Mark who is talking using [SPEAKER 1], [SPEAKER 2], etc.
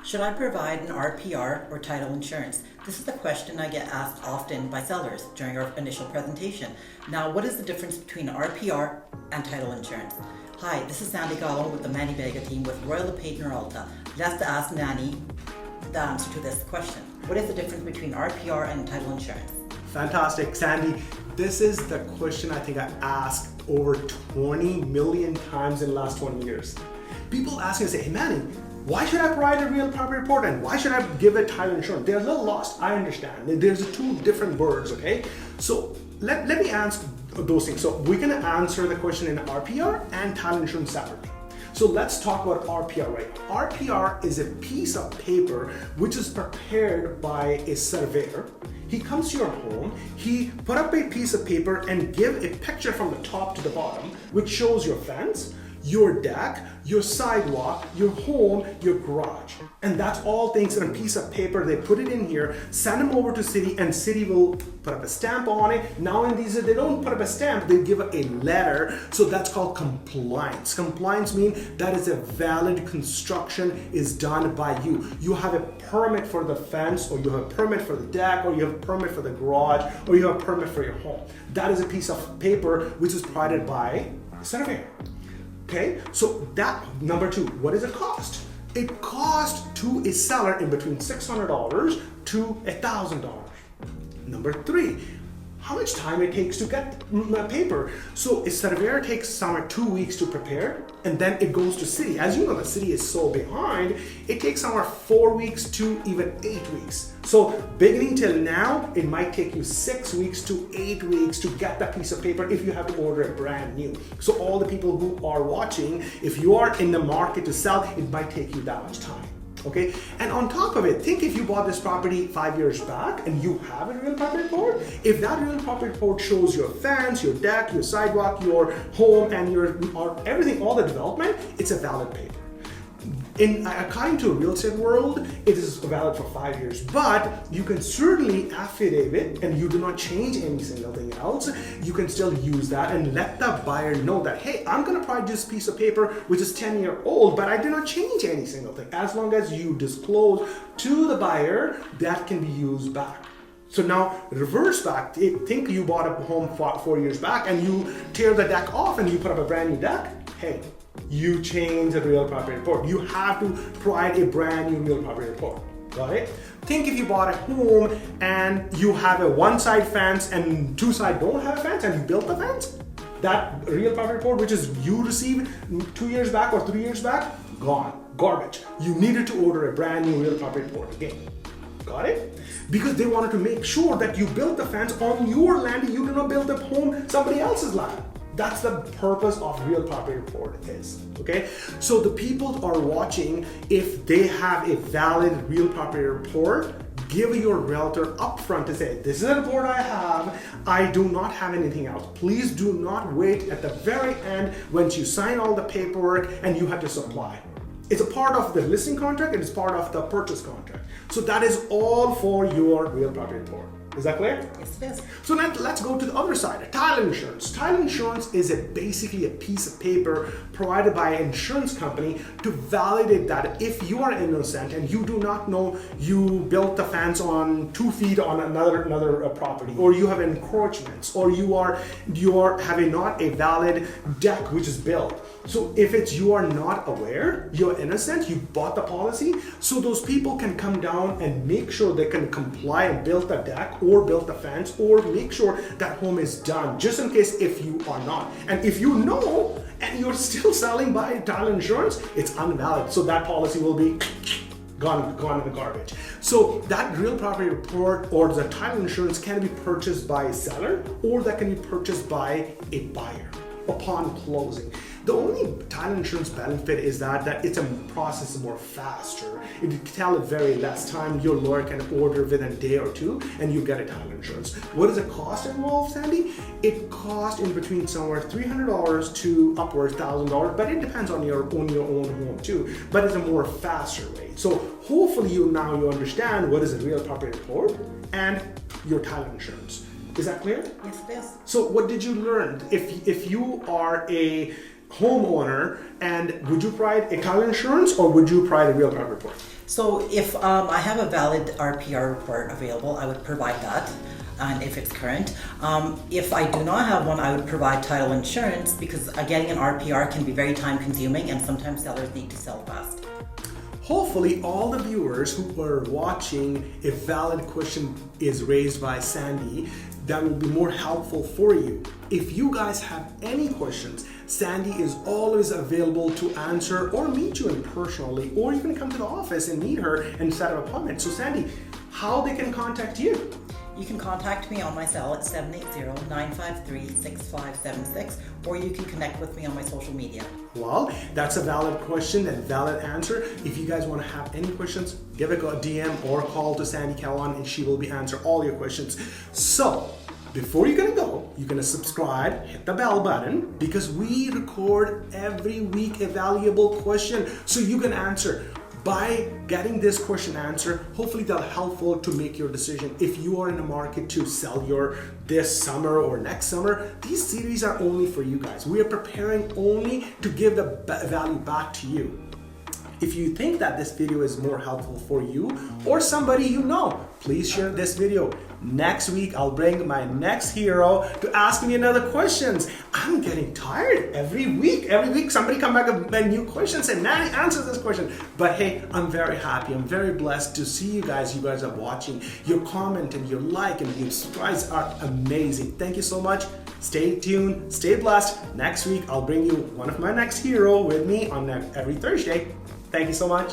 [SPEAKER 1] Should I provide an RPR or title insurance? This is the question I get asked often by sellers during our initial presentation. Now, what is the difference between RPR and title insurance? Hi, this is Sandy Kahlon with the Bagga Team with Royal LePage Noralta. Let's ask Manny the answer to this question. What is the difference between RPR and title insurance?
[SPEAKER 2] Fantastic, Sandy. This is the question I think I asked over 20 million times in the last 20 years. People ask me and say, hey Manny, why should I provide a real property report and why should I give a title insurance? They're a little lost, I understand. There's two different words, okay? So let me ask those things. So we're gonna answer the question in RPR and title insurance separately. So let's talk about RPR right now. RPR is a piece of paper which is prepared by a surveyor. He comes to your home, he put up a piece of paper and give a picture from the top to the bottom, which shows your fence, your deck, your sidewalk, your home, your garage. And that's all things on a piece of paper. They put it in here, send them over to city, and city will put up a stamp on it. Now in these, they don't put up a stamp, they give a letter. So that's called compliance. Compliance means that is a valid construction is done by you. You have a permit for the fence, or you have a permit for the deck, or you have a permit for the garage, or you have a permit for your home. That is a piece of paper which is provided by a surveyor. Okay, so that number two, what does it cost? It costs to a seller in between $600 to $1,000. Number three, how much time it takes to get paper. So a surveyor takes somewhere 2 weeks to prepare, and then it goes to city. As you know, the city is so behind, it takes somewhere 4 weeks to even 8 weeks. So beginning till now, it might take you 6 weeks to 8 weeks to get that piece of paper if you have to order it brand new. So all the people who are watching, if you are in the market to sell, it might take you that much time. Okay, and on top of it, think if you bought this property 5 years back and you have a real property report. If that real property report shows your fence, your deck, your sidewalk, your home, and your everything, all the development, it's a valid paper. According to a real estate world, it is valid for 5 years, but you can certainly affidavit and you do not change any single thing else. You can still use that and let the buyer know that, hey, I'm going to provide this piece of paper which is 10-year-old, but I did not change any single thing. As long as you disclose to the buyer, that can be used back. So now reverse back, think you bought a home 4 years back and you tear the deck off and you put up a brand new deck. Hey, you change the real property report. You have to provide a brand new real property report. Got it? Think if you bought a home and you have a one-side fence and two sides don't have a fence and you built the fence, that real property report, which is you received 2 years back or 3 years back, gone, garbage. You needed to order a brand new real property report again. Got it? Because they wanted to make sure that you built the fence on your land, you did not build the home somebody else's land. That's the purpose of real property report is, okay? So the people are watching, if they have a valid real property report, give your realtor upfront to say, this is a report I have, I do not have anything else. Please do not wait at the very end once you sign all the paperwork and you have to supply. It's a part of the listing contract, and it's part of the purchase contract. So that is all for your real property report. Is that clear?
[SPEAKER 1] Yes, it is.
[SPEAKER 2] So now let's go to the other side, title insurance. Title insurance is basically a piece of paper provided by an insurance company to validate that if you are innocent and you do not know you built the fence on 2 feet on another property, or you have encroachments, or you are having not a valid deck which is built. So if it's you are not aware, you're innocent, you bought the policy, so those people can come down and make sure they can comply and build the deck or build the fence or make sure that home is done, just in case if you are not. And if you know and you're still selling by title insurance, it's invalid. So that policy will be gone in the garbage. So that real property report or the title insurance can be purchased by a seller, or that can be purchased by a buyer upon closing. The only title insurance benefit is that it's a process more faster. It can tell it very less time. Your lawyer can order within a day or two and you get a title insurance. What does the cost involve, Sandy? It costs in between somewhere $300 to upwards $1,000, but it depends on your own home too. But it's a more faster way. So hopefully you understand what is a real property report and your title insurance. Is that clear?
[SPEAKER 1] Yes, it is.
[SPEAKER 2] So what did you learn? If you are a homeowner, and would you provide a Kahlon insurance or would you provide a real property report?
[SPEAKER 1] So if I have a valid RPR report available, I would provide that, and if it's current. If I do not have one, I would provide title insurance because getting an RPR can be very time consuming and sometimes sellers need to sell fast.
[SPEAKER 2] Hopefully all the viewers who are watching, a valid question is raised by Sandy, that will be more helpful for you. If you guys have any questions, Sandy is always available to answer or meet you in personally, or you can come to the office and meet her and set up an appointment. So Sandy, how they can contact you?
[SPEAKER 1] You can contact me on my cell at 780-953-6576, or you can connect with me on my social media.
[SPEAKER 2] Well, that's a valid question and valid answer. If you guys want to have any questions, give a DM or call to Sandy Kahlon and she will be answer all your questions. So, before you're gonna go, you're gonna subscribe, hit the bell button, because we record every week a valuable question so you can answer. By getting this question answered, hopefully that'll helpful to make your decision. If you are in the market to sell this summer or next summer, these series are only for you guys. We are preparing only to give the value back to you. If you think that this video is more helpful for you or somebody you know, please share this video. Next week, I'll bring my next hero to ask me another questions. I'm getting tired every week. Every week, somebody come back with a new question, say, Manny, answer this question. But hey, I'm very happy. I'm very blessed to see you guys. You guys are watching. Your comment and your like and your subscribes are amazing. Thank you so much. Stay tuned. Stay blessed. Next week, I'll bring you one of my next hero with me on every Thursday. Thank you so much.